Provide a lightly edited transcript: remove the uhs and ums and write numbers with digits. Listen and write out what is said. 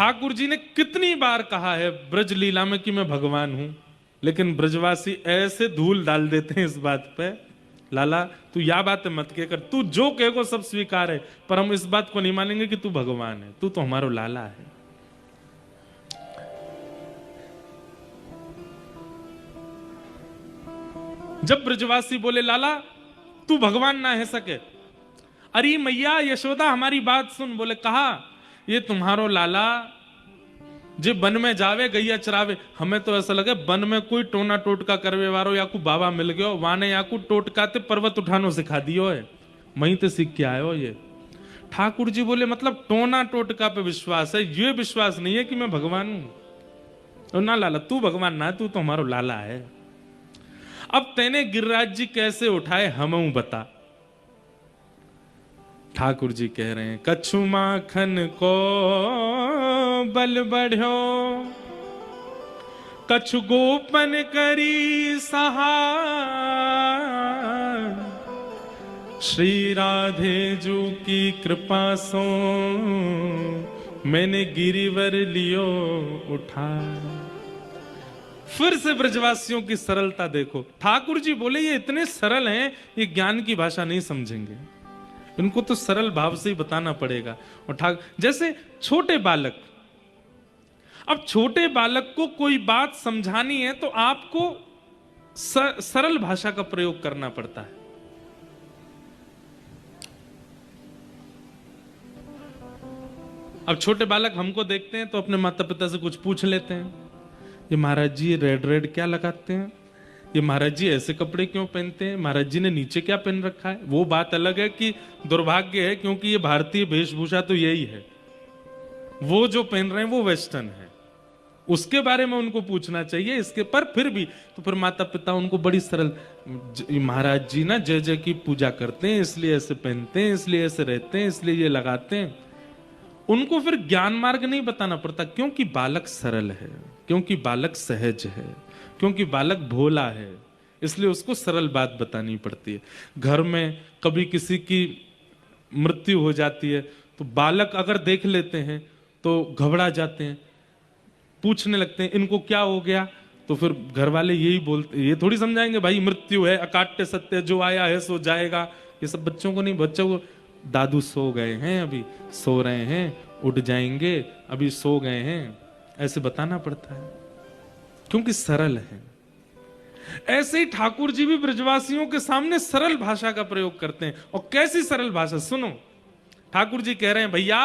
ठाकुर जी ने कितनी बार कहा है ब्रज लीला में कि मैं भगवान हूं, लेकिन ब्रजवासी ऐसे धूल डाल देते हैं इस बात पे, लाला तू या बात मत कह कर, तू जो कहेगो सब स्वीकार है, पर हम इस बात को नहीं मानेंगे कि तू भगवान है, तू तो हमारो लाला है। जब ब्रजवासी बोले लाला तू भगवान ना है सके, अरे मैया यशोदा हमारी बात सुन, बोले कहा ये तुम्हारो लाला जे वन में जावे गैया चरावे, हमें तो ऐसा लगे वन में कोई टोना टोटका करवे वारो या को बाबा मिल गयो, वाने या को टोटकाते पर्वत उठानो सिखा दियो है, वहीं ते सीख के आयो ये। ठाकुर जी बोले मतलब टोना टोटका पे विश्वास है, ये विश्वास नहीं है कि मैं भगवान हूं। ना लाला तू भगवान ना, तू तो हमारो लाला है। अब तेने गिरिराज जी कैसे उठाए हम बता। ठाकुर जी कह रहे हैं कछु माखन को बल बढ़ो, कछु गोपन करी सहाय, श्री राधे जू की कृपा सो मैंने गिरिवर लियो उठा। फिर से ब्रजवासियों की सरलता देखो। ठाकुर जी बोले ये इतने सरल हैं, ये ज्ञान की भाषा नहीं समझेंगे, इनको तो सरल भाव से ही बताना पड़ेगा। और जैसे छोटे बालक, अब छोटे बालक को कोई बात समझानी है तो आपको सरल भाषा का प्रयोग करना पड़ता है। अब छोटे बालक हमको देखते हैं तो अपने माता पिता से कुछ पूछ लेते हैं, ये महाराज जी रेड रेड क्या लगाते हैं, ये महाराज जी ऐसे कपड़े क्यों पहनते हैं, महाराज जी ने नीचे क्या पहन रखा है। वो बात अलग है कि दुर्भाग्य है, क्योंकि ये भारतीय वेशभूषा तो यही है, वो जो पहन रहे हैं वो वेस्टर्न है, उसके बारे में उनको पूछना चाहिए। इसके पर फिर भी तो फिर माता पिता उनको बड़ी सरल, महाराज जी ना जय जय की पूजा करते हैं इसलिए ऐसे पहनते हैं, इसलिए ऐसे रहते हैं, इसलिए ये लगाते हैं। उनको फिर ज्ञान मार्ग नहीं बताना पड़ता, क्योंकि बालक सरल है, क्योंकि बालक सहज है, क्योंकि बालक भोला है, इसलिए उसको सरल बात बतानी पड़ती है। घर में कभी किसी की मृत्यु हो जाती है तो बालक अगर देख लेते हैं तो घबरा जाते हैं, पूछने लगते हैं इनको क्या हो गया, तो फिर घर वाले यही बोलते, ये थोड़ी समझाएंगे भाई मृत्यु है, अकाट्य सत्य, जो आया है सो जाएगा। ये सब बच्चों को नहीं, बच्चों को दादू सो गए हैं, अभी सो रहे हैं, उठ जाएंगे, अभी सो गए हैं, ऐसे बताना पड़ता है, क्योंकि सरल है। ऐसे ही ठाकुर जी भी ब्रजवासियों के सामने सरल भाषा का प्रयोग करते हैं। और कैसी सरल भाषा सुनो, ठाकुर जी कह रहे हैं भैया